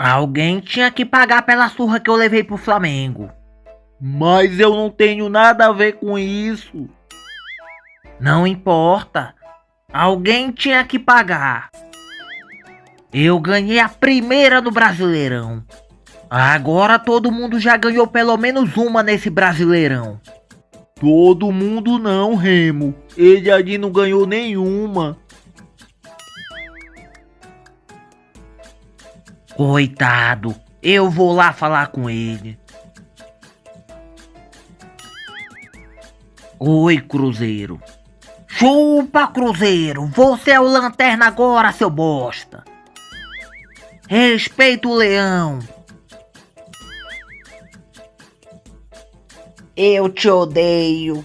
Alguém tinha que pagar pela surra que eu levei pro Flamengo. Mas eu não tenho nada a ver com isso. Não importa. Alguém tinha que pagar. Eu ganhei a primeira no Brasileirão. Agora todo mundo já ganhou pelo menos uma nesse Brasileirão. Todo mundo não, Remo. Ele ali não ganhou nenhuma. Coitado, eu vou lá falar com ele. Oi, Cruzeiro. Chupa, Cruzeiro. Você é o lanterna agora, seu bosta. Respeita o leão. Eu te odeio.